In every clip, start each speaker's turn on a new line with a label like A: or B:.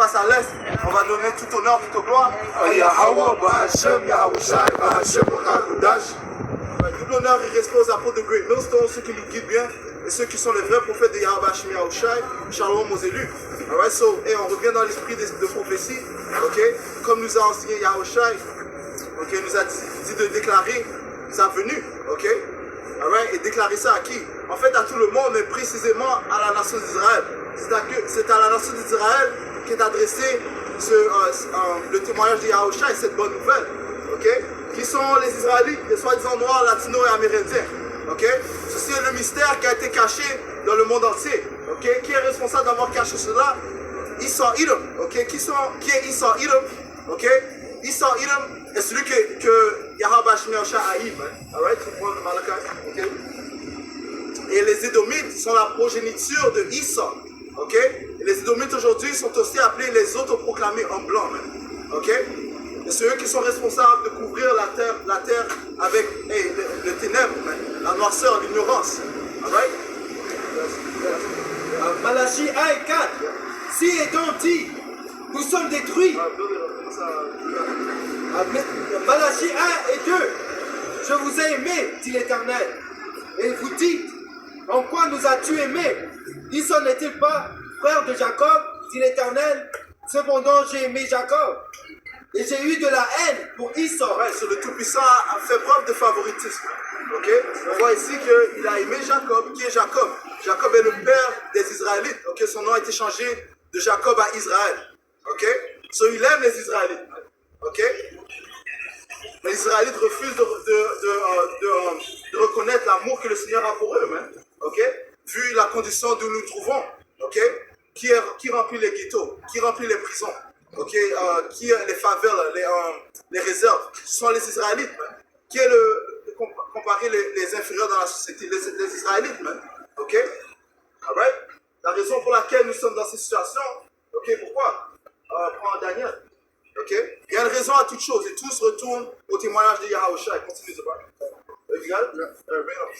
A: passe à l'est, on va donner tout honneur, toute gloire à Yahweh, tout l'honneur et respect aux apôtres de Great Millstone, ceux qui nous guident bien, et ceux qui sont les vrais prophètes de Yahweh Hashem Yahushai, shalom aux élus. Alright, so, et on revient dans l'esprit de prophétie, ok, comme nous a enseigné Yahushai, ok, nous a dit de déclarer sa venue, ok, alright, et déclarer ça à qui? En fait, à tout le monde, mais précisément à la nation d'Israël. C'est à la nation d'Israël qu'est adressé le témoignage de Yahushai, cette bonne nouvelle, ok, qui sont les Israélites, les soi-disant noirs, latinos et amérindiens. Ok, ceci est le mystère qui a été caché dans le monde entier. Ok, qui est responsable d'avoir caché cela? Esau Edom. Ok, qui est Esau Edom? Ok, Esau Edom est celui que Yahweh Hashem Yahushai haït. Alright, tu prends le Malachi. Ok, et les Édomites sont la progéniture de Esau. Ok, et les Édomites aujourd'hui sont aussi appelés les autoproclamés en blanc. Ok. Et c'est eux qui sont responsables de couvrir la terre avec le ténèbre, la noirceur, l'ignorance. Alright?
B: Malachie 1 et 4. Si étant dit, nous sommes détruits. Malachie 1 et 2. Je vous ai aimé, dit l'Éternel. Et vous dites, en quoi nous as-tu aimé? Esau n'est-il pas frère de Jacob, dit l'Éternel? Cependant, j'ai aimé Jacob. Et j'ai eu de la haine pour Esau.
A: Ouais, le Tout-Puissant a fait preuve de favoritisme. Ok, on voit ici qu'il a aimé Jacob. Qui est Jacob? Jacob est le père des Israélites. Ok, son nom a été changé de Jacob à Israël. Ok, il aime les Israélites. Ok, les Israélites refusent de reconnaître l'amour que le Seigneur a pour eux. Ok, vu la condition d'où nous nous trouvons. Ok, qui remplit les ghettos, qui remplit les prisons. Ok, qui les faveurs, les réserves, ce sont les Israélites. Qui est comparer les inférieurs dans la société, les Israélites. Ok, alright. La raison pour laquelle nous sommes dans cette situation, ok, pourquoi? Prends Daniel. Ok, il y a une raison à toute chose et tout se retourne au témoignage de Yahushai. Continue de voir.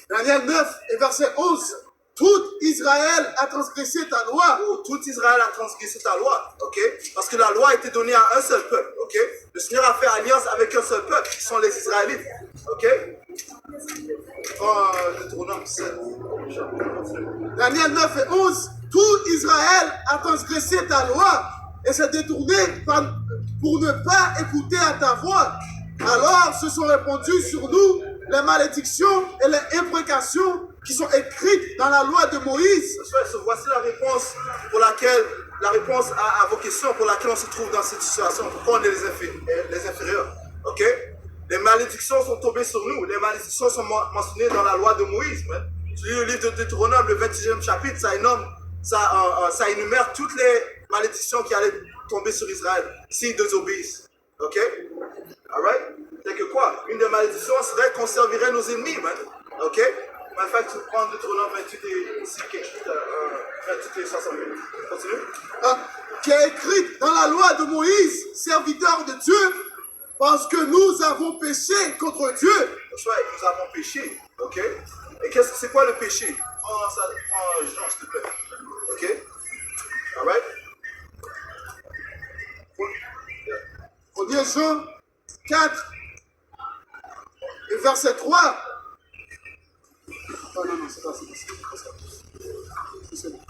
C: Daniel 9 et verset 11. Tout Israël a transgressé ta loi.
A: Tout Israël a transgressé ta loi, ok? Parce que la loi a été donnée à un seul peuple, ok? Le Seigneur a fait alliance avec un seul peuple, qui sont les Israélites, ok? Deutéronome 7.
C: Daniel 9 et 11. Tout Israël a transgressé ta loi et s'est détourné pour ne pas écouter à ta voix. Alors se sont répandues sur nous les malédictions et les imprécations qui sont écrites dans la loi de Moïse.
A: Voici la réponse à vos questions pour laquelle on se trouve dans cette situation. Pourquoi on est les inférieurs? Ok? Les malédictions sont tombées sur nous. Les malédictions sont mentionnées dans la loi de Moïse. Tu lis le livre de Deutéronome, le 26e chapitre, ça énumère toutes les malédictions qui allaient tomber sur Israël s'ils désobéissent. Ok? Alright? C'est que quoi? Une des malédictions serait qu'on servirait nos ennemis. Ok? En fait, tu prends Deutéronome 28 et 28 et 68. Continue.
C: Qui est écrite dans la loi de Moïse, serviteur de Dieu, parce que nous avons péché contre Dieu.
A: Nous avons péché. Ok? Et c'est quoi le péché? Prends Jean, s'il te plaît. Ok? Alright?
C: Premier Jean 4 et verset 3. Oh non, c'est pas ça. C'est bon.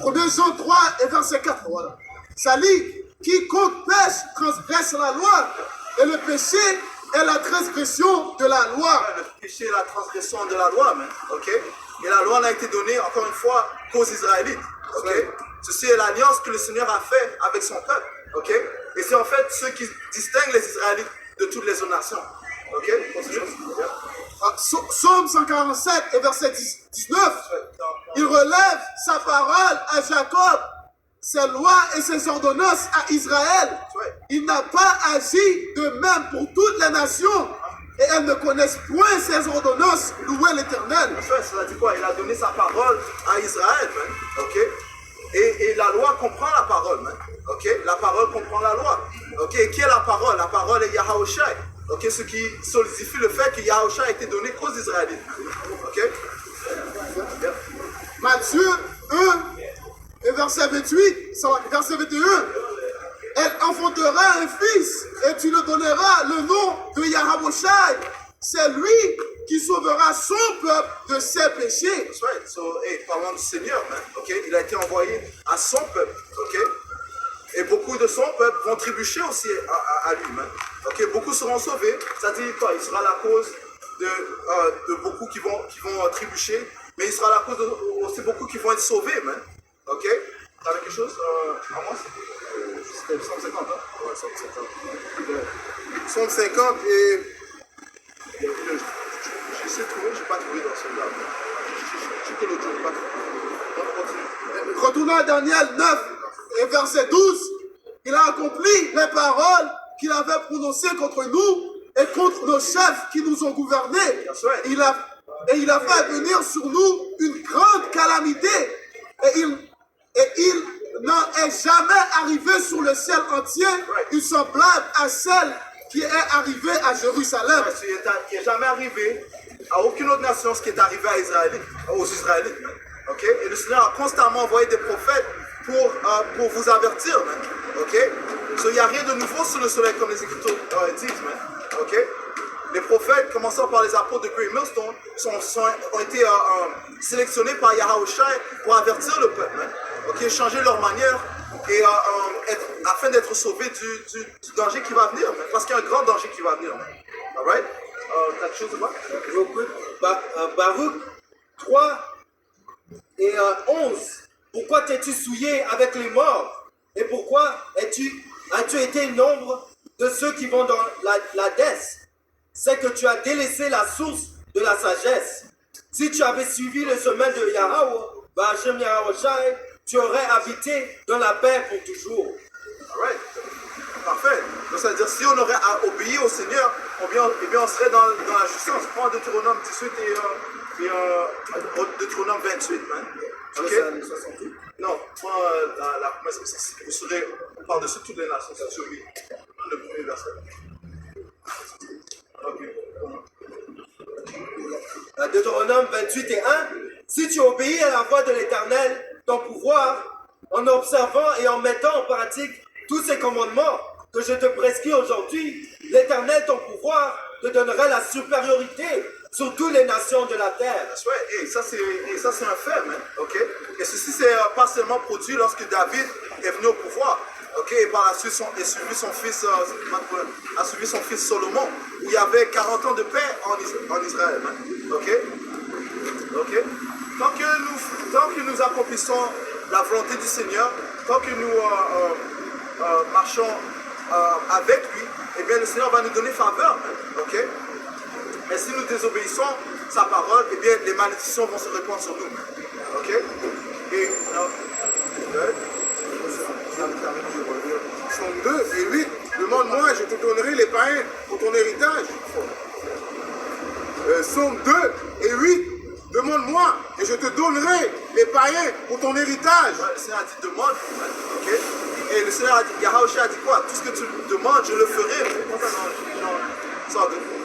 C: 1 Jean 3 et verset 4. Voilà. Ça lit, quiconque pêche transgresse la loi, et le péché est la transgression de la loi.
A: Le péché est la transgression de la loi, ok? Et la loi n'a été donnée, encore une fois, qu'aux Israélites, ok? Ceci est l'alliance que le Seigneur a fait avec son peuple, ok? Et c'est en fait ce qui distingue les Israélites de toutes les autres nations, ok? Continue.
C: Psaume 147 et verset 19, il relève sa parole à Jacob, ses lois et ses ordonnances à Israël. Il n'a pas agi de même pour toutes les nations, et elles ne connaissent point ses ordonnances. Louez l'Éternel.
A: Ça dit quoi? Il a donné sa parole à Israël, ok? Et la loi comprend la parole, ok? La parole comprend la loi, ok? Et qui est la parole? La parole est Yahushai, Ok, ce qui solidifie le fait que Yahushua a été donné qu'aux Israélites. Ok?
C: Matthieu 1 et verset 28, verset 21. Elle enfantera un fils et tu lui donneras le nom de Yahweh. C'est lui qui sauvera son peuple de ses péchés.
A: That's right. So, hey, parlant du Seigneur, man, okay? Il a été envoyé à son peuple. Okay? Et beaucoup de son peuple vont trébucher aussi à lui. Man. Okay? Beaucoup seront sauvés. Ça dit quoi? Il sera la cause de beaucoup qui vont trébucher. Mais il sera la cause de aussi beaucoup qui vont être sauvés. Man. Ok? T'avais quelque chose à moi? C'était Psaume 50, hein? Ouais, Psaume 50. Psaume 50 et... J'essaie de trouver, je n'ai pas trouvé dans celui-là. J'ai que l'autre, je n'ai pas trouvé.
C: Retournons à Daniel 9 et verset 12. Il a accompli les paroles qu'il avait prononcées contre nous et contre nos chefs qui nous ont gouvernés. Il a fait venir sur nous une grande calamité. Et il n'en est jamais arrivé sur le ciel entier une semblable à celle qui est arrivée à Jérusalem.
A: Il n'est jamais arrivé à aucune autre nation ce qui est arrivé aux Israélites. Okay? Et le Seigneur a constamment envoyé des prophètes pour vous avertir. Okay? So, il n'y a rien de nouveau sous le soleil comme les Écritures disent. Okay? Les prophètes, commençant par les apôtres de Great Millstone, ont été sélectionnés par Yahushua pour avertir le peuple. Okay? Changer leur manière et afin d'être sauvés du danger qui va venir. Parce qu'il y a un grand danger qui va venir. All right? T'as quelque chose de voir?
B: Baruch 3 et 11. Pourquoi t'es-tu souillé avec les morts? Et pourquoi as-tu été nombre de ceux qui vont dans la dèce? C'est que tu as délaissé la source de la sagesse. Si tu avais suivi le chemin de Yahweh, Ba'Hashem Yahawashi, tu aurais habité dans la paix pour toujours.
A: All right. Parfait. Donc ça veut dire si on aurait obéi au Seigneur, eh bien, on serait dans la justice. Prends Deutéronome 18 et Deutéronome 28, man. Ok? Non, prends la promesse. Vous serez par-dessus toutes les nations, si tu obéis. Le premier verset. Ok.
B: Deutéronome 28 et 1. Si tu obéis à la voix de l'Éternel, ton pouvoir, en observant et en mettant en pratique tous ces commandements que je te prescris aujourd'hui, l'Éternel, ton pouvoir, te donnerait la supériorité sur toutes les nations de la terre.
A: That's right. Et ça, c'est un fait, man. Okay? Et ceci, c'est pas seulement produit lorsque David est venu au pouvoir. Okay? Et par la suite, a suivi son fils Solomon, où il y avait 40 ans de paix en Israël. Man. Okay? Okay? Tant que nous accomplissons la volonté du Seigneur, tant que nous marchons avec lui, eh bien le Seigneur va nous donner faveur. Okay? Mais si nous désobéissons sa parole, eh bien les malédictions vont se répandre sur nous. Ok? Et
C: Psaume 2 et 8. Demande-moi et je te donnerai les païens pour ton héritage. Psaume 2 et 8. Demande-moi et je te donnerai les païens pour ton héritage.
A: Ouais, le Seigneur a dit demande. Okay? Et le Seigneur a dit, Yahushua a dit quoi? Tout ce que tu demandes, je le ferai.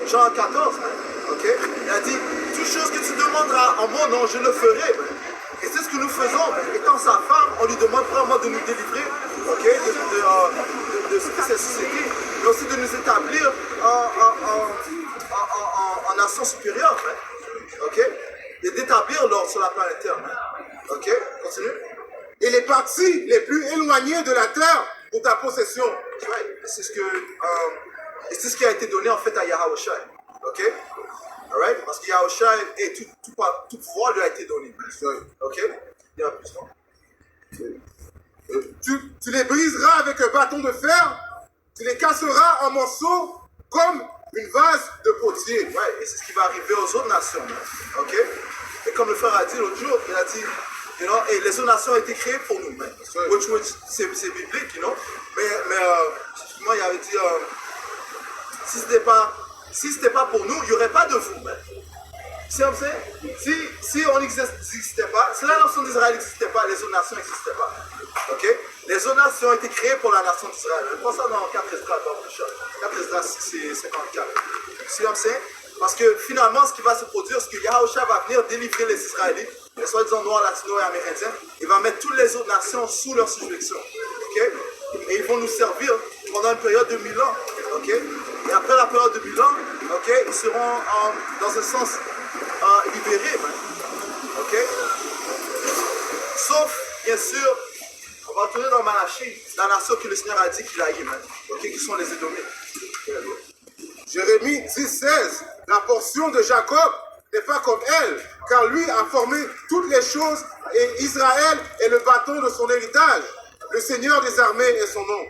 A: Jean 14, ok? Il a dit, toute chose que tu demanderas en mon nom, je le ferai. Et c'est ce que nous faisons. Étant sa femme, on lui demande vraiment de nous délivrer, ok? De cette société, mais aussi de nous établir en nation supérieure, ok? Et d'établir l'ordre sur la planète Terre. Ok? Continue.
C: Et les parties les plus éloignées de la terre pour ta possession.
A: Ouais. C'est ce qui a été donné en fait à Yahushua. Ok? Alright? Parce que Yahushua et tout pouvoir lui a été donné. Ok? Il y a plus, non?
C: Tu les briseras avec un bâton de fer, tu les casseras en morceaux comme une vase de potier.
A: Ouais, et c'est ce qui va arriver aux autres nations. Ok? Et comme le frère a dit l'autre jour, il a dit, et les autres nations ont été créées pour nous. Which c'est biblique, Mais moi, il avait dit, si c'était pas pour nous, il n'y aurait pas de vous. See what I'm saying? Si on n'existait pas, si la nation d'Israël n'existait pas, les autres nations n'existaient pas. Ok? Les autres nations ont été créées pour la nation d'Israël. Je pense ça dans 4 Esdras, 4 Esdras, c'est 54. See what I'm saying? Parce que finalement, ce qui va se produire, c'est que Yahushua va venir délivrer les Israélites, les soi-disant noirs, latinos et amérindiens. Il va mettre toutes les autres nations sous leur subjection. Ok? Et ils vont nous servir pendant une période de 1000 ans. Ok? Et après la période de 1000 ans, ok, ils seront dans un sens libérés. Ok? Sauf, bien sûr, on va retourner dans Malachie, la nation que le Seigneur a dit qu'il a eu, ok, qui sont les Édomites.
C: Jérémie 10, 16. La portion de Jacob n'est pas comme elle, car lui a formé toutes les choses et Israël est le bâton de son héritage. Le Seigneur des armées est son nom.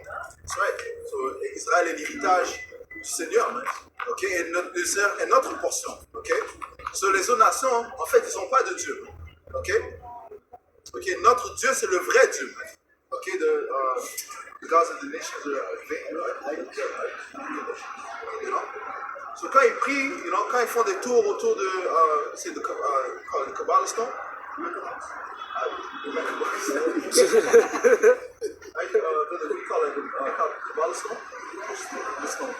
A: C'est vrai. So, Israël est l'héritage du Seigneur, ok, et le Seigneur est notre portion. Ok? So, les autres nations, en fait, ils n'ont pas de Dieu. Ok? Ok, notre Dieu, c'est le vrai Dieu. Ok, the gods of the nations are vain, right? You know? So quand ils prient, you know, quand ils font des tours autour de, c'est the Kabbalah stone. What do you call it? Kabbalah stone? The stone.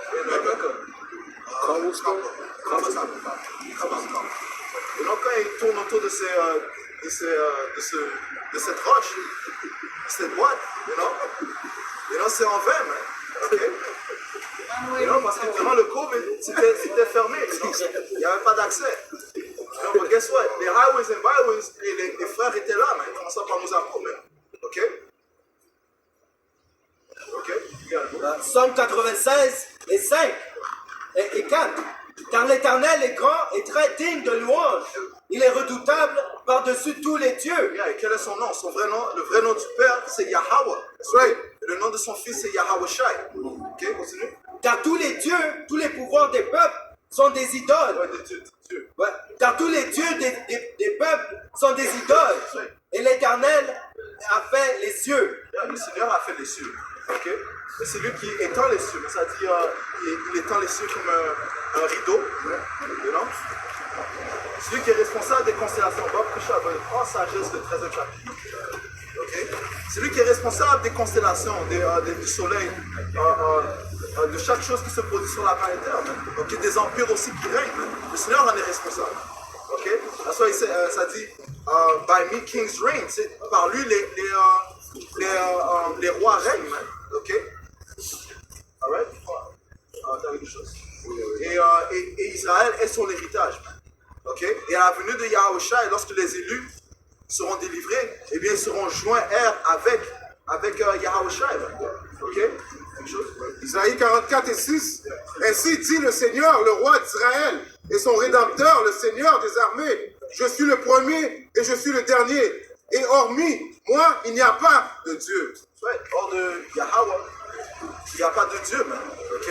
A: Cobblestone. You know, quand ils tournent autour de cette roche, cette boîte, you know, c'est en vain, man. Ok? You know, parce que durant le Covid, c'était fermé, you know? Il n'y avait pas d'accès. You know, but guess what? Les highways and byways, et les frères étaient là, man. Ils commençaient par nous apprendre, man. Ok? Ok?
B: Psaume 96 et 5 et 4. Car l'Éternel est grand et très digne de louange. Il est redoutable par-dessus tous les dieux.
A: Yeah, et quel est son nom? Son vrai nom, le vrai nom du Père, c'est Yahweh. That's right. Et le nom de son fils, c'est Yahweh Shai. Ok, continue.
B: Car tous les dieux, tous les pouvoirs des peuples sont des idoles.
A: Ouais, des dieux.
B: Ouais. Car tous les dieux des peuples sont des idoles.
A: Ouais.
B: Et l'Éternel a fait les cieux.
A: Yeah, le Seigneur a fait les cieux. Ok? Et c'est lui qui étend les cieux. Ça dit, il étend les cieux comme un rideau. You know? C'est lui qui est responsable des constellations. Bob Kushab, en sagesse de 13e chapitre. Okay? C'est lui qui est responsable des constellations, du soleil, de chaque chose qui se produit sur la planète Terre. Okay? Des empires aussi qui règnent. Le Seigneur en est responsable. Okay? Ça dit, by me kings reign. Par lui, les rois règnent. Ok? Alright? T'as quelque chose? Et Israël est son héritage. Ok? Et à la venue de Yahushua, lorsque les élus seront délivrés, eh bien ils seront joints avec Yahushua. Ok? Quelque chose?
C: Isaïe 44 et 6. Ainsi dit le Seigneur, le roi d'Israël, et son rédempteur, le Seigneur des armées. Je suis le premier et je suis le dernier. Et hormis moi, il n'y a pas de Dieu.
A: Ouais, hors de Yahweh, il n'y a pas de Dieu, man. Ok?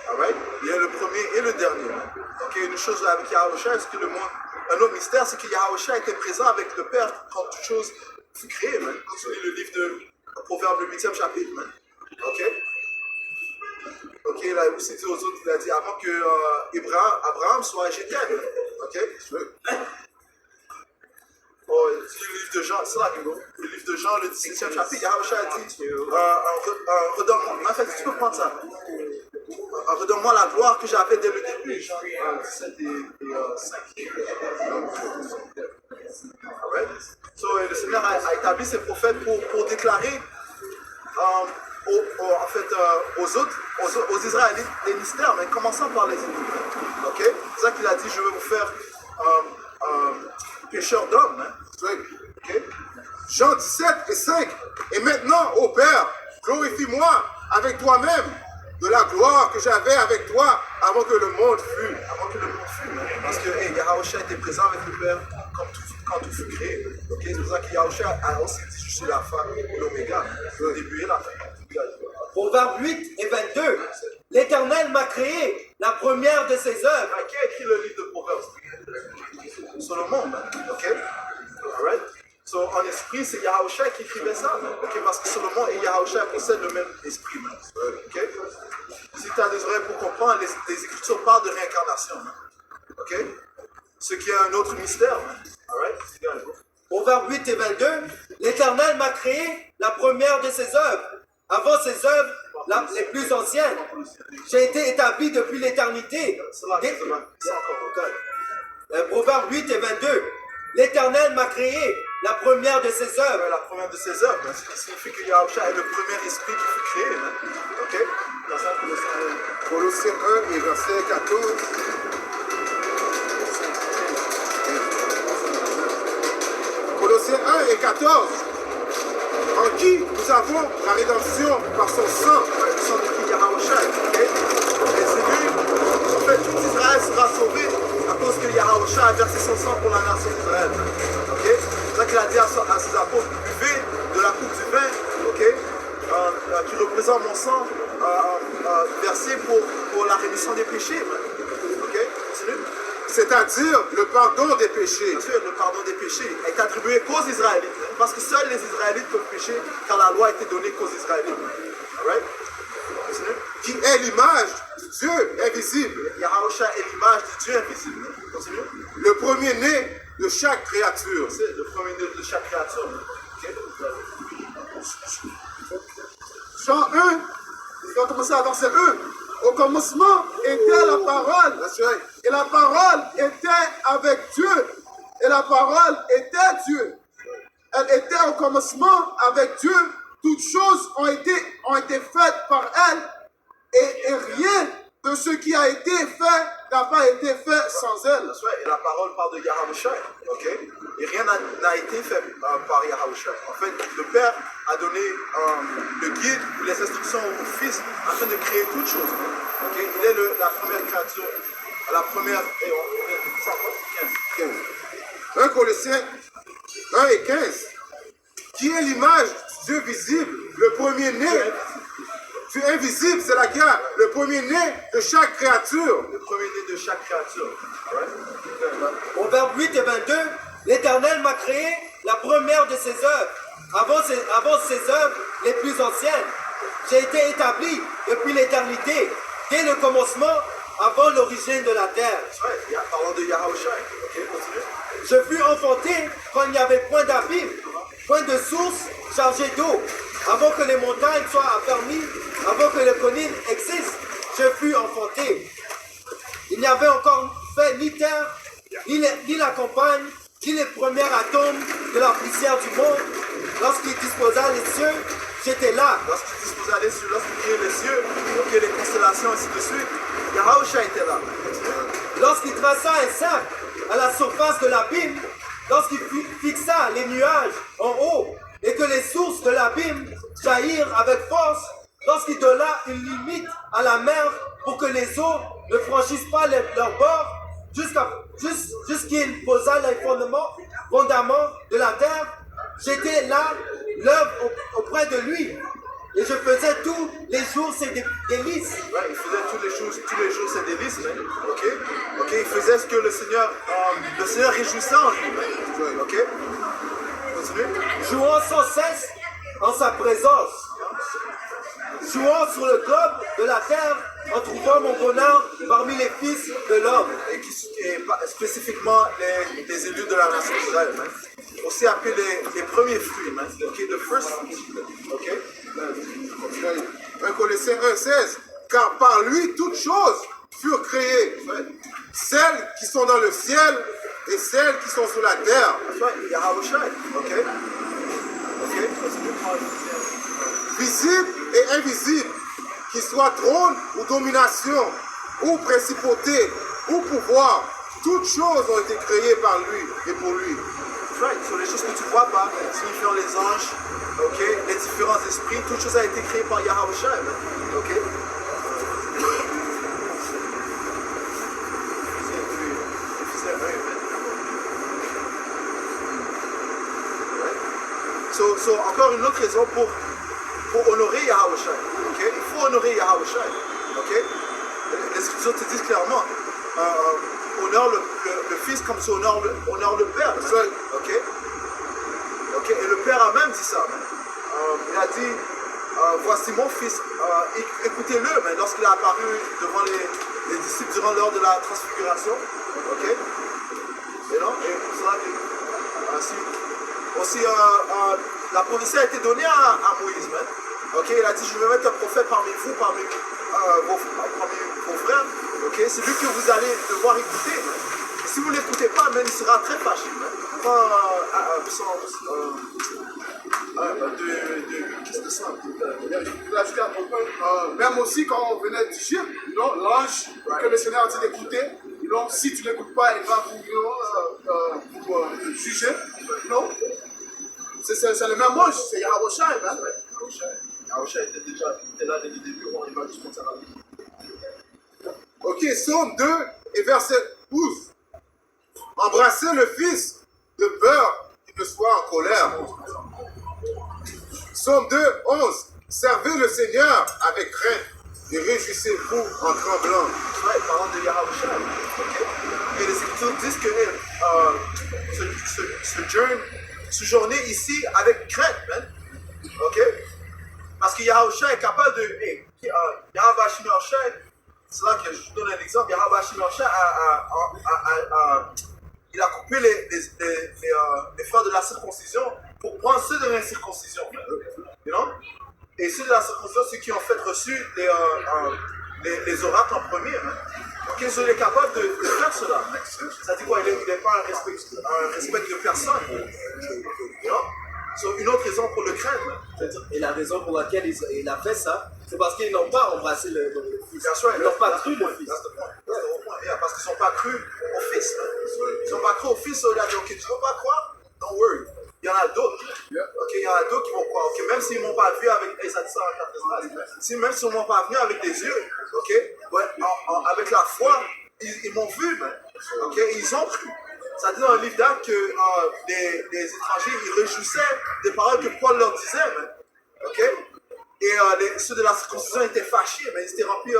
A: Alright? Il y a le premier et le dernier, man. Ok? Une chose avec Yahushua, c'est que le monde. Un autre mystère, c'est que Yahushua était présent avec le Père quand toute chose fut créée, man. Quand tu lis le livre de Proverbe, le 8e chapitre, man. Ok? Ok, il a aussi dit aux autres, il a dit avant que Abraham soit égyptien, man. Ok? Oh, le livre de Jean, c'est là que le livre de Jean, le 17e chapitre, Yahushua a dit redonne-moi, en fait, tu peux prendre ça. Redonne-moi la gloire que j'avais dès le début. Jean 17 et 5. Alright? So, le Seigneur a établi ses prophètes pour déclarer aux Israélites des mystères, mais commençant par les Égyptiens. Ok? C'est ça qu'il a dit, je vais vous faire pécheurs d'hommes. Hein? Okay?
C: Jean 17 et 5. Et maintenant, ô Père, glorifie-moi avec toi-même de la gloire que j'avais avec toi avant que le monde fût.
A: Avant que le monde fût. Parce que Yahushua était présent avec le Père quand tout fut créé. Okay? C'est pour ça que Yahushua a aussi dit je suis l'alpha et l'oméga, le début et la fin.
B: Proverbe 8 et 22. L'Éternel m'a créé, la première de ses œuvres.
A: Qui a écrit le livre de Proverbes? Solomon, ok? Alright? So, en esprit, c'est Yahushua qui écrivait ça, ok? Parce que Solomon et Yahushua possèdent le même esprit, ok? Si tu as des oreilles pour comprendre, les Écritures parlent de réincarnation, ok? Ce qui est un autre mystère. Alright?
B: Au vers 8 et 22, l'Éternel m'a créé la première de ses œuvres. Avant ses œuvres, les plus anciennes. J'ai été établi depuis l'éternité. Proverbe 8 et 22. L'Éternel m'a créé la première de ses œuvres.
A: La première de ses œuvres, ce qui signifie que Yahusha est le premier esprit qui fut créé. Ok? Dans ça,
C: Colossiens 1 et verset 14. Colossiens 1 et 14. En qui nous avons la rédemption par son sang.
A: le sang de qui Yahusha. Ok? Et c'est lui, en fait, tout Israël sera sauvé à cause que Yahusha a versé son sang pour la nation d'Israël. Ok? C'est ça qu'il a dit à ses apôtres, buvez de la coupe du vin, ok? Qui représente mon sang versé pour la rémission des péchés. Ok? Continue.
C: C'est-à-dire le pardon des péchés.
A: Bien sûr, le pardon des péchés est attribué qu'aux Israélites. Parce que seuls les Israélites peuvent pécher, car la loi a été donnée qu'aux Israélites. Alright? Continue.
C: Qui est l'image du Dieu invisible.
A: Yahusha est l'image du Dieu invisible. Continue.
C: Le premier-né de chaque créature.
A: C'est le premier de chaque créature. Ok?
C: Jean 1, on va commencer à verset 1. Au commencement était la parole. Et la parole était avec Dieu. Et la parole était Dieu. Elle était au commencement avec Dieu. Toutes choses ont été faites par elle. Et rien de ce qui a été fait n'a pas été fait sans elle.
A: Et la parole parle de Yahusha. Ok? Et rien n'a été fait par Yahusha. En fait, le Père a donné le guide ou les instructions au Fils afin de créer toutes choses. Okay? Il est la première créature, la première. Et on
C: 15. 1 Colossiens 1 et 15. Qui est l'image du Dieu visible, le premier-né. Dieu invisible, c'est la guerre, le premier-né de chaque créature.
A: Le premier-né de chaque créature.
B: Au verbe 8 et 22, l'Éternel m'a créé la première de ses œuvres. Avant ses œuvres les plus anciennes. J'ai été établi depuis l'éternité, dès le commencement, avant l'origine de la terre.
A: Parlons de Yahusha. Ok, continue.
B: Je fus enfanté quand il n'y avait point d'abîme, point de source chargée d'eau. Avant que les montagnes soient affermies, avant que les collines existent, je fus enfanté. Il n'y avait encore fait ni terre, ni la campagne, ni les premiers atomes de la poussière du monde. Lorsqu'il disposa les cieux, j'étais là.
A: Lorsqu'il disposa les cieux, lorsqu'il créait les cieux, ok, les constellations, ainsi de suite, Yahusha était là.
B: Lorsqu'il traça un cercle à la surface de l'abîme, lorsqu'il fixa les nuages en haut, et que les sources de l'abîme jaillirent avec force, lorsqu'il donna une limite à la mer pour que les eaux ne franchissent pas leur bord, jusqu'il posa les fondements de la terre, j'étais là, l'œuvre auprès de lui, et je faisais tous les jours ses délices.
A: Ouais, il faisait tous les jours ses délices, ok? Ok, il faisait ce que le Seigneur réjouissait en lui, ok? Continue.
B: Jouant sans cesse en sa présence, jouant sur le globe de la terre, en trouvant mon bonheur parmi les fils de l'homme.
A: Et spécifiquement les élus de la nation d'Israël, aussi appelés les premiers fruits, ok? The first fruits, ok?
C: 1 Colossiens 1, 16. Car par lui toutes choses furent créées, celles qui sont dans le ciel et celles qui sont sur la terre.
A: Yahusha, ok?
C: Visibles et invisibles, qu'ils soient trône ou domination, ou principauté, ou pouvoir, toutes choses ont été créées par lui et pour lui.
A: Right. Sur les choses que tu ne vois pas, signifiant les anges, ok, les différents esprits, toute chose a été créée par Yahusha, ok? So, encore une autre raison pour honorer Yahusha, ok? Il faut honorer Yahusha, ok? Les Écritures te disent clairement, honore le Fils comme tu honores le Père, ok? Ok, et le Père a même dit ça. Il a dit, voici mon Fils, écoutez-le, mais lorsqu'il est apparu devant les disciples durant l'heure de la transfiguration, ok? aussi, la prophétie a été donnée à Moïse, man. Ok, il a dit, je vais mettre un prophète parmi vous, parmi vos frères. Ok, c'est lui que vous allez devoir écouter. Et si vous ne l'écoutez pas, man, il sera très fâché. Qu'est-ce que c'est?
C: Même aussi quand on venait d'Égypte, l'ange que le Seigneur a dit d'écouter, si tu ne l'écoutes pas, il va vous juger. Non? C'est le même ange, c'est Yahweh Shai.
A: Yahweh était là dès le début, on va juste continuer.
C: Ok, Psaume 2 et verset 12. Embrassez le Fils de peur qu'il ne soit en colère. Psaume 2, 11. Servez le Seigneur avec crainte et réjouissez-vous en tremblant.
A: Ouais, parlant de Yahweh. Okay. Et les Écritures disent que séjourner ici avec crainte, man. Ok? Parce que Yahweh est capable de. Yahweh Shai, c'est là que je vous donne un exemple. Yahweh Shai il a coupé les frères de la circoncision pour prendre ceux de l'incirconcision. You know? Et ceux de la circoncision, ceux qui ont fait reçu les oracles en premier. Donc ils sont capables de faire cela. Ça dit quoi? Il n'est pas un respect de personne. You know? So, une autre raison pour le craindre.
B: Et la raison pour laquelle il a fait ça, c'est parce qu'ils n'ont pas embrassé le Fils. Ils n'ont pas cru le Fils.
A: Parce qu'ils n'ont pas cru au Fils. Ils n'ont pas cru au Fils. Il a dit, ok, tu ne veux pas croire? Don't worry. Il y en a d'autres. Ok, il y en a d'autres qui vont croire. Ok, même s'ils ne m'ont pas vu avec. Et ça dit ça en même s'ils ne m'ont pas vu avec des yeux, ok, ouais, avec la foi, ils m'ont vu, man. Ok, ils ont cru. Ça dit dans le livre d'Actes que les étrangers, ils réjouissaient des paroles que Paul leur disait, man. Ok? Et ceux de la circoncision étaient fâchés, mais ils étaient remplis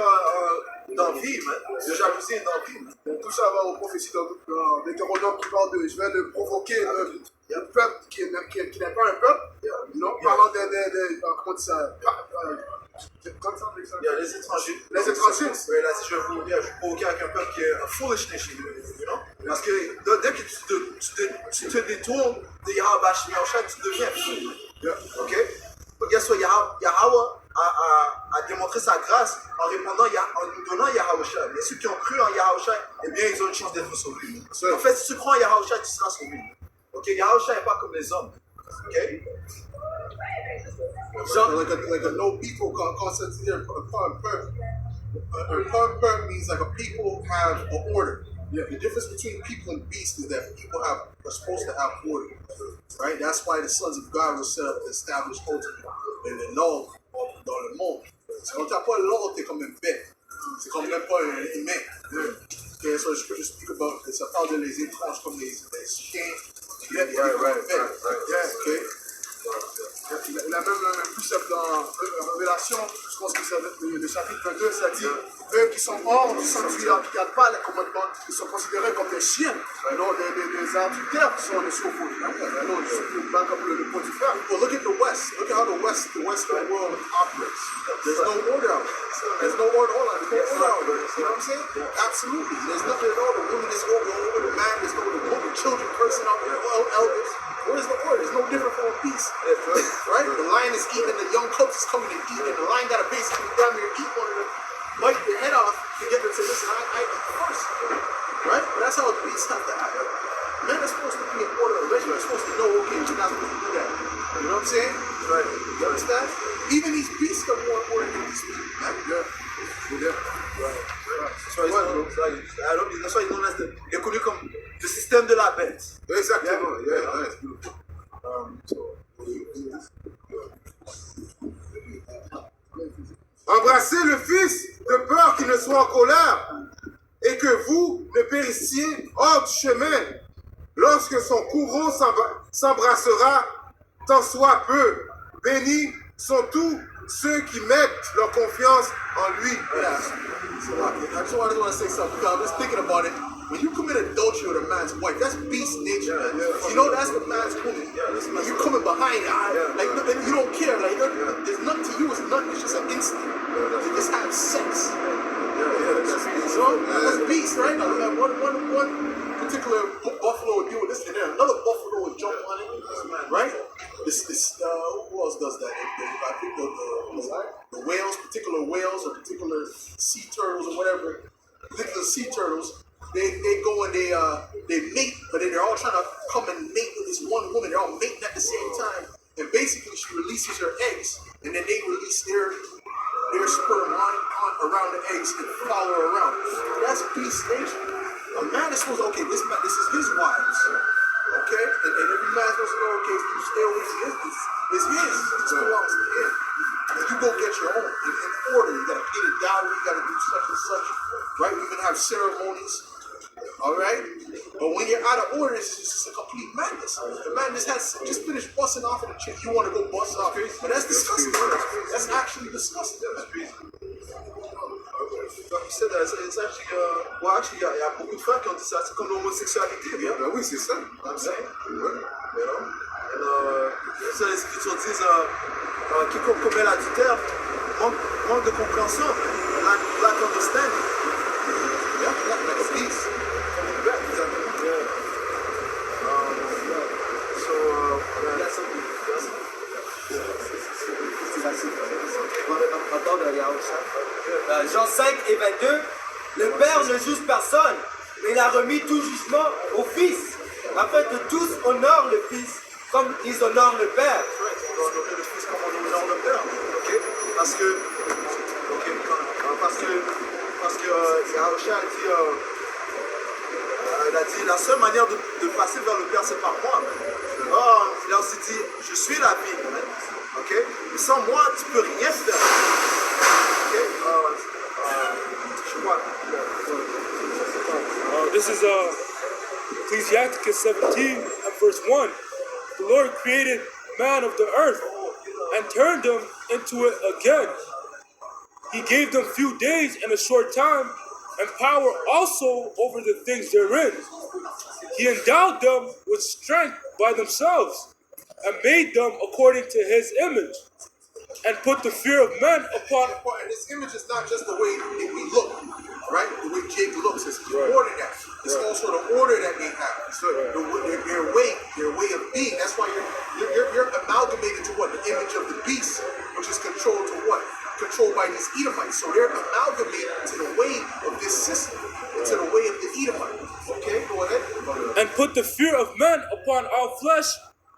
A: d'envie, de jalousie et d'envie.
C: On touche aux prophéties dans Deutéronome qui parle de je vais le provoquer un peuple qui n'est pas un peuple, parlant comment on dit ça?
A: Les étrangers.
C: Les étrangers.
A: Oui, là, si je vais vous provoquer avec un peuple qui est un foolish nation, you know? Parce que dès que tu te détournes de Yahweh Shai, tu deviens fou. Ok? Donc, guess what? Yahweh a démontré sa grâce en nous donnant Yahweh Shai. Et ceux qui ont cru en Yahweh Shai, eh bien, ils ont une chance d'être sauvés. En fait, si tu crois en Yahweh Shai, tu seras sauvé. Ok? Yahweh Shai n'est pas comme les hommes. Ok?
C: Like a no people concept here. A means like a people have an order. Yeah. The difference between people and beasts is that people are supposed to have order, right? That's why the sons of God were set up to establish order and the law dans le monde. C'est quand t'as pas l'ordre, t'es comme une bête. C'est comme même pas un humain. Okay, so je peux juste speak about this. Ça parle de les étranges comme les chiens. Yeah, okay. Il a même un précepte dans Révélation, je pense que c'est le chapitre 22, ça dit eux qui sont hors du sanctuaire, qui ne gardent pas les commandements, ils sont considérés comme des chiens, non, des adultères qui sont les sauveaux. Non, je back up le point du frère. Well, look at the West. Look at how the Western world operates. There's no order out there. There's no order out there. There's no order out there. You know what I'm saying? Yeah. Absolutely. There's nothing at all. The woman is over the man. There's no the children cursing out there. Elders. Where's the order? It's no different from a beast. Right? The lion is eating, the young cubs is coming and eating, and the lion got to basically grab me and eat one of them, bite the head off to get them to say, listen, I eat first. Right? But that's how the beasts have to act. Men are supposed to be in order. Eventually, they're supposed to know, okay, you're not supposed to do that. You know what I'm saying? Right. You understand? Even these beasts are more important than these people, man. Yeah. Right.
A: That's why il est connu comme le système de la bête.
C: Exactement. Yeah. That's beautiful. Embrassez le Fils de peur qu'il ne soit en colère et que vous ne périssiez hors du chemin lorsque son courroux s'embrassera tant soit peu. Bénis sont tous ceux qui mettent leur confiance en lui. Yeah. I just want to say something because I was thinking about it. When you commit adultery with a man's wife, that's beast nature. You know that's what man's woman. When you coming behind it, like you don't care. Like there's nothing to you. It's nothing. It's just an instinct. You just have sex. That's beast, right? One particular buffalo would do this, and then another buffalo would jump on it, right? animals, the whales, particular whales or particular sea turtles or whatever, particular sea turtles, they go and they mate, but then they're all trying to come and mate with this one woman. They're all mating at the same time. And basically she releases her eggs, and then they release their sperm on around the eggs and follow her around. That's beast nature. A man is supposed to, okay, this is his wives. Okay? And every man's supposed to go, okay, you stay away from this. It's his. This belongs to him. And you go get your own in order. You gotta pay the dowry, you gotta do such and such. Right? We even have ceremonies. Alright? But when you're out of order, it's just a complete madness. The man just finished busting off of the chick. You want to go bust off. But that's disgusting. That's actually disgusting.
A: Comme tu sais, c'est actually, il y a beaucoup de frères qui ont dit ça, c'est comme l'homosexualité.
C: Ben oui, c'est ça.
A: I'm saying. You know? And, ça, les Écritures disent quiconque commet l'adultère manque de compréhension, lack understanding.
C: Yeah, like a beast.
B: Jean 5 et 22, le Père ne juge personne, mais il a remis tout jugement au Fils, afin que tous honorent le Fils comme ils honorent le Père.
A: On doit honorer le Fils comme on honore le Père. Okay? Parce que Yahushua a dit la seule manière de passer vers le Père, c'est par moi. Oh, il a aussi dit, je suis la vie. Okay? Mais sans moi, tu ne peux rien faire. Okay? Je vois.
D: This is Ecclesiastes 17 and verse 1. The Lord created man of the earth and turned them into it again. He gave them few days and a short time, and power also over the things therein. He endowed them with strength by themselves, and made them according to his image, and put the fear of men upon.
C: And this image is not just the way that we look, right? The way Jake looks, it's more than that. It's also the order that they have. So their way of being. That's why you're amalgamated to what? The image of the beast, which is controlled to what? Controlled by these Edomites. So they're amalgamated to the way of this system, to the way of the Edomites. Okay, go ahead.
D: And put the fear of men upon our flesh,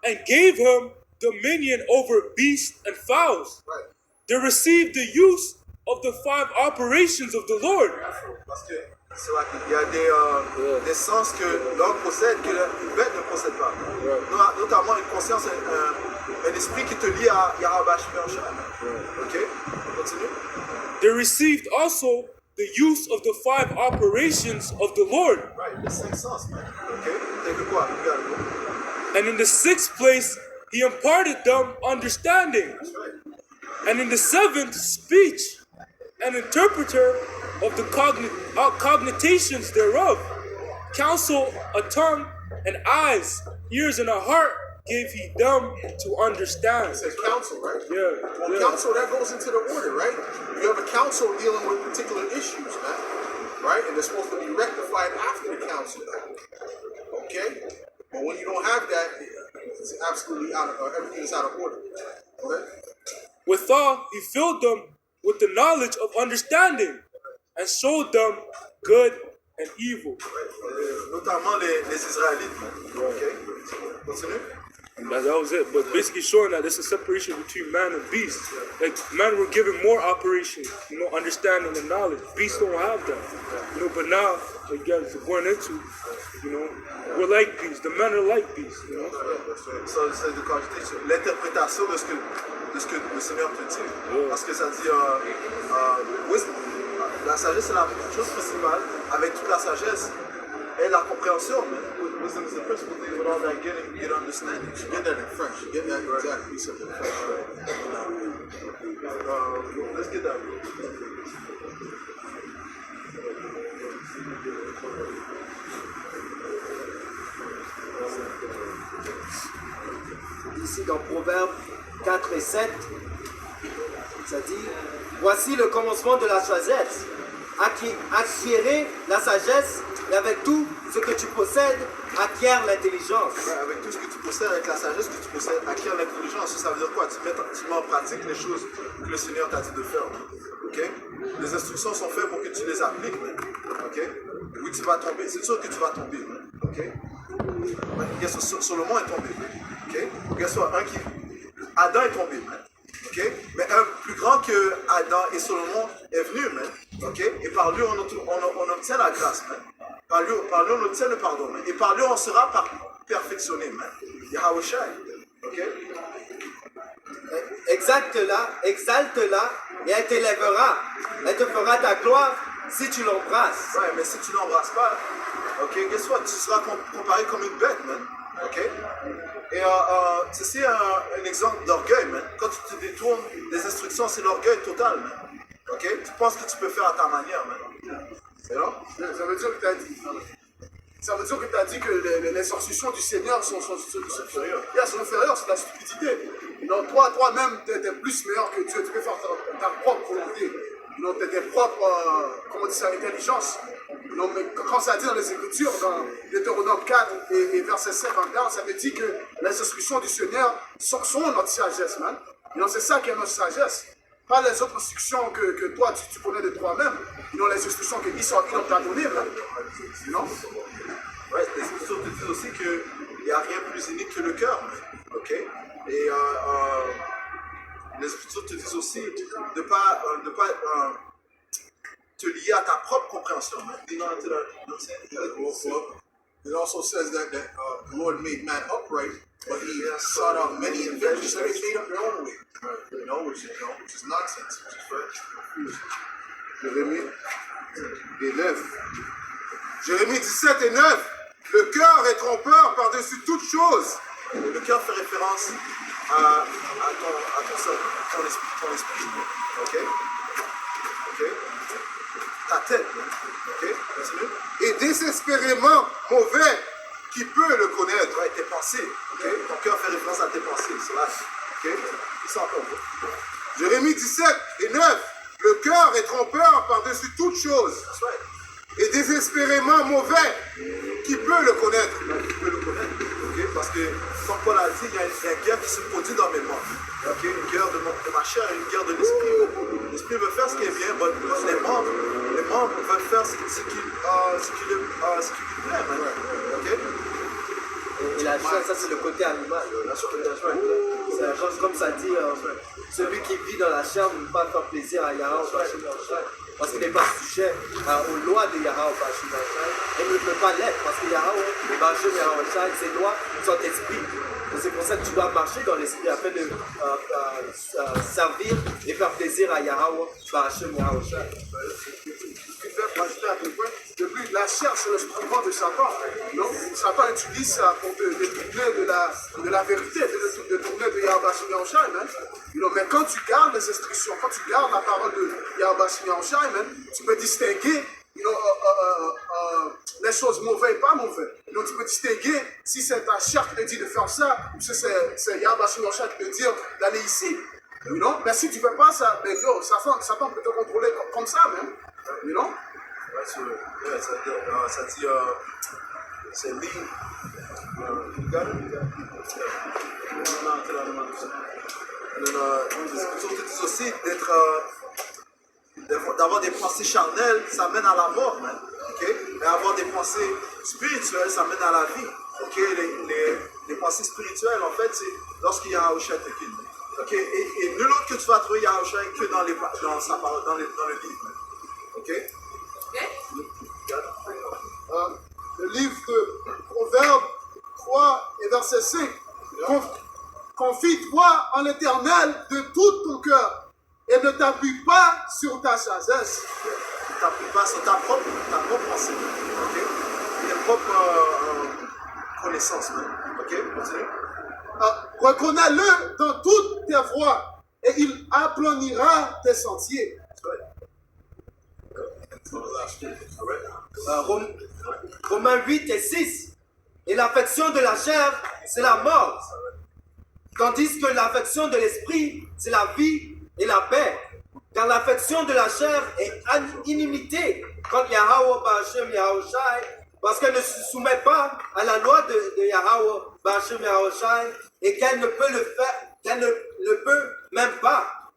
D: and gave him dominion over beasts and fowls.
C: Right.
D: They received the use of the 5 operations of the Lord.
A: Parce que c'est vrai qu'il y a des sens que l'homme possède que la bête ne possède pas. Notamment une conscience, un esprit qui te lie à Yahweh Shemel. Ok? On continue.
D: They received also the use of the 5 operations of the Lord.
A: Right, les 5 sens, man. Ok? T'as que quoi? Regarde.
D: And in the 6th place, he imparted them understanding.
A: That's right.
D: And in the 7th, speech, an interpreter of the cogitations thereof. Counsel, a tongue, and eyes, ears, and a heart gave he them to understand.
C: It says counsel, right?
D: Yeah.
C: Well, counsel, that goes into the order, right? You have a council dealing with particular issues, man. Right? And they're supposed to be rectified after the council. Okay? But when you don't have that, it's absolutely everything is out of order. Okay?
D: Withal, he filled them with the knowledge of understanding, and showed them good and evil.
A: Notamment les Israélites. Okay? Continue.
D: That was it. But basically showing that there's a separation between man and beast. Like man were given more operation, understanding and knowledge. Beasts don't have that. But now, like guys are going into, we're like beasts. The men are like beasts.
A: Ça, c'est de cogiter sur l'interprétation de ce que le Seigneur te dit. Parce que ça dit, la sagesse c'est la chose principale. Avec toute la sagesse et la compréhension. Wisdom is the principle thing with all that getting good understanding.
C: You get that in French. You get that exact piece of it in French.
A: Let's get that.
B: Ici dans Proverbes 4 et 7, ça dit, voici le commencement de la sagesse. Acquérez la sagesse, et avec tout ce que tu possèdes, acquiert l'intelligence.
A: Avec tout ce que tu possèdes, avec la sagesse que tu possèdes, acquiert l'intelligence. Ça veut dire quoi? Tu mets en pratique les choses que le Seigneur t'a dit de faire. Okay? Les instructions sont faites pour que tu les appliques. Okay? Oui, tu vas tomber. C'est sûr que tu vas tomber. Okay? Solomon est tombé. Okay? Adam est tombé. Okay? Mais un plus grand que Adam et Solomon est venu. Okay? Et par lui, on obtient la grâce. Par lui, on obtient le pardon. Et par lui, on sera perfectionné. Yahweh Shai. Okay?
B: Exalte-la, exalte-la, et elle t'élèvera. Elle te fera ta gloire si tu l'embrasses.
A: Ouais, mais si tu l'embrasses pas, ok, guess what? Tu seras comparé comme une bête, man. Ok? Et ceci est un exemple d'orgueil, man. Quand tu te détournes des instructions, c'est l'orgueil total, man. Ok? Tu penses que tu peux faire à ta manière, man. C'est là?
C: Ça veut dire que tu as dit. Ça veut dire que tu as dit que les instructions du Seigneur sont inférieures. Sont inférieures, c'est de la stupidité. Donc toi-même, tu es plus meilleur que Dieu. Tu peux faire ta propre volonté. Donc tu as tes propres, comment dire ça, intelligence. Donc, mais quand ça dit dans les Écritures, dans Deutéronome 4 et verset 51, ça veut dire que les instructions du Seigneur sont notre sagesse, man. Donc c'est ça qui est notre sagesse. Pas les autres instructions que toi, tu connais de toi-même. Non, les instructions que ils ont t'a données, man. Non?
A: Ouais, les Écritures te disent aussi qu'il n'y a rien de plus unique que le cœur. Ok? Et les Écritures te disent aussi de ne pas te lier à ta propre compréhension.
E: It also says that the Lord made man upright, but he sought out many inventions, so they made up their own way. Which is nonsense.
C: Jérémie 17 et 9. Le cœur est trompeur par-dessus toute chose.
A: Le cœur fait référence à ton esprit. Ok? Ta tête. Ok? Continue.
C: Et désespérément mauvais, qui peut le connaître?
A: Ouais, tes pensées. Okay? Ton cœur fait référence à tes pensées. C'est là. Ok? Ça encore.
C: Jérémie 17 et 9. Le cœur est trompeur par-dessus toute chose.
A: That's right.
C: Et désespérément mauvais, qui peut le connaître?
A: Qui peut le connaître. Okay? Parce que, comme Paul a dit, il y a une guerre qui se produit dans mes membres. Okay? Une guerre de ma chair et une guerre de l'esprit. L'esprit veut faire ce qui est bien, mais les membres veulent faire ce qui lui plaît. Okay?
B: Et la chair, ça c'est le côté animal. C'est la chose comme ça dit, celui qui vit dans la chair ne peut pas faire plaisir à Yahweh parce qu'il n'est pas sujet aux lois de Yahweh et ne peut pas l'être parce que Yahweh, ses lois sont esprit. C'est pour ça que tu dois marcher dans l'esprit afin de servir et faire plaisir à Yahweh.
C: Depuis la chair, c'est le instrument de Satan. Donc, Satan utilise ça pour te détourner de la vérité, de détourner de Yahweh Shai. Mais quand tu gardes les instructions, quand tu gardes la parole de Yahweh Shai, tu peux distinguer les choses mauvaises et pas mauvaises. Donc tu peux distinguer si c'est ta chair qui te dit de faire ça, ou si c'est Yahweh Shai qui te dit d'aller ici. Mais si tu ne fais pas ça, Satan peut te contrôler comme ça même.
A: Ouais, ça dit, c'est lead. Les Écritures te disent aussi d'avoir des pensées charnelles, ça mène à la mort, man. Okay? Mais avoir des pensées spirituelles, ça mène à la vie. Okay? Les pensées spirituelles, en fait, c'est lorsque Yahweh Shai te guide. Okay? Et nul autre que tu vas trouver Yahweh Shai que dans sa parole, dans le livre. Man. Okay?
C: Le livre de Proverbes 3 et verset 5. Confie-toi en l'Éternel de tout ton cœur et ne t'appuie pas sur ta sagesse.
A: Ne t'appuie pas sur ta propre pensée. Okay? Tes propres connaissances. Ok, continue.
C: Reconnais-le dans toutes tes voies et il aplanira tes sentiers.
B: Romains 8 et 6. Et l'affection de la chair, c'est la mort. Tandis que l'affection de l'esprit, c'est la vie et la paix. Car l'affection de la chair est inimité contre Yahweh Ba'ashem Yahushai, parce qu'elle ne se soumet pas à la loi de Yahweh, Bashim Yahushai, et qu'elle ne peut le faire, qu'elle ne le peut même pas.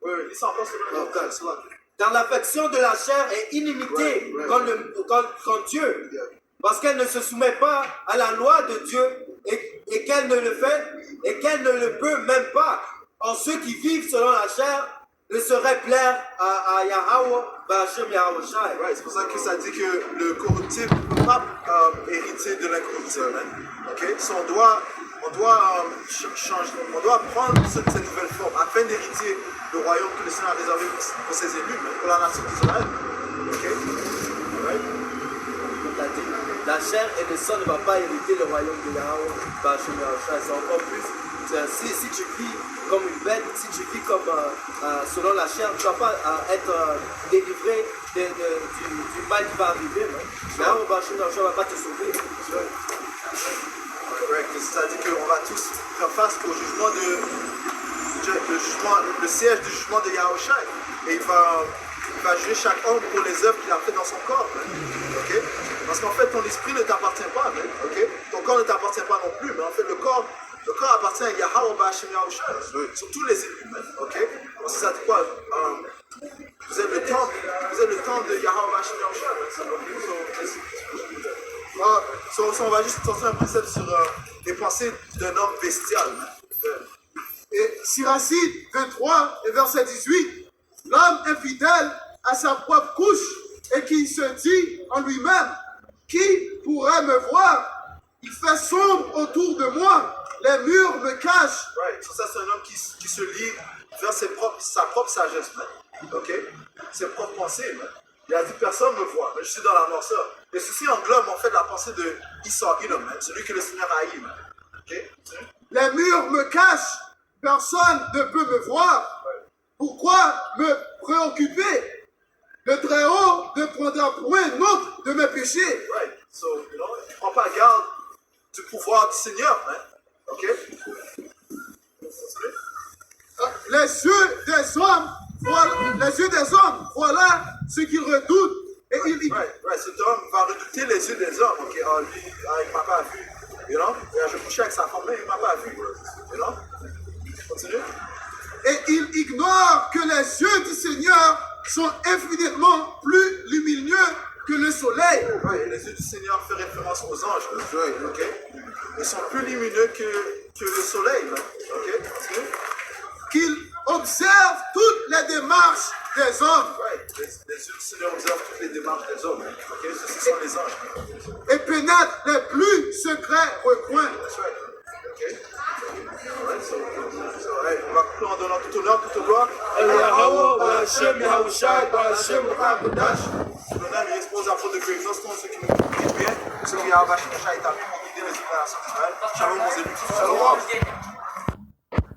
A: Oui, oui, lis ça encore, s'il te plaît.
B: Dans l'affection de la chair et inimité contre Dieu, parce qu'elle ne se soumet pas à la loi de Dieu et qu'elle ne le fait et qu'elle ne le peut même pas. En ceux qui vivent selon la chair ne sauraient plaire à Yahweh, Bashim Yahushai.
A: Ouais, c'est pour ça que ça dit que le corruptible ne peut pas hériter de l'incorruptible. Hein? Okay? So on doit changer, on doit prendre cette nouvelle forme afin d'hériter le royaume que le Seigneur a réservé pour ses élus, même pour la nation d'Israël. Okay? Right?
B: La chair et le sang ne va pas hériter le royaume de Yahweh, Bashim Yahushai. C'est encore plus. Si tu vis comme une bête, si tu vis comme selon la chair, tu ne vas pas être délivré du mal qui va arriver. Yahweh Bashim Yahushai ne va pas te sauver.
A: C'est-à-dire qu'on va tous faire face au jugement le siège du jugement de Yahushai. Et il va juger chaque homme pour les œuvres qu'il a fait dans son corps. Okay? Parce qu'en fait, ton esprit ne t'appartient pas. Okay? Ton corps ne t'appartient pas non plus. Mais en fait, le corps appartient à Yahweh Bashim Yahushai. Sur tous les élus. Okay? Donc, ça dit quoi? Vous êtes le temple de Yahweh Bashim Yahushai. On va juste sortir un précepte sur les pensées d'un homme bestial.
C: Et Siracide 23 et verset 18, l'homme infidèle à sa propre couche et qui se dit en lui-même, qui pourrait me voir? Il fait sombre autour de moi, les murs me cachent.
A: Right. So, ça c'est un homme qui se lie vers sa propre sagesse, okay? Ses propres pensées. Il a dit personne ne me voit, mais je suis dans la noirceur. Et ceci englobe en fait la pensée de Esau, celui que le Seigneur haït. Okay?
C: Les murs me cachent, personne ne peut me voir. Pourquoi me préoccuper? Le Très-Haut ne prendra point note de mes péchés.
A: Right. So, tu ne prends pas garde du pouvoir du Seigneur. Okay?
C: Les yeux des hommes, voilà ce qu'ils redoutent. Et
A: cet homme va redouter les yeux des hommes. Okay? Lui, il ne m'a pas vu. Je couchais avec sa femme, mais il ne m'a pas vu. Continue.
C: Et il ignore que les yeux du Seigneur sont infiniment plus lumineux que le soleil.
A: Ouais, les yeux du Seigneur font référence aux anges. Okay? Ils sont plus lumineux que le soleil. Okay?
C: Qu'il observe toutes les démarches des hommes.
A: Ouais, les yeux du Seigneur observent toutes les démarches des hommes. Okay? Ceux sont les anges.
C: Et pénètre les plus secrets recoins.
A: Okay? Alright, so, on va conclure en donnant tout honneur, toute gloire. L'honneur et expose à faute de Dieu. Nous sommes ceux qui nous guident bien, ceux qui ont abattu les établis pour guider les opérations d'Israël. Shalom, mon élus. Shalom.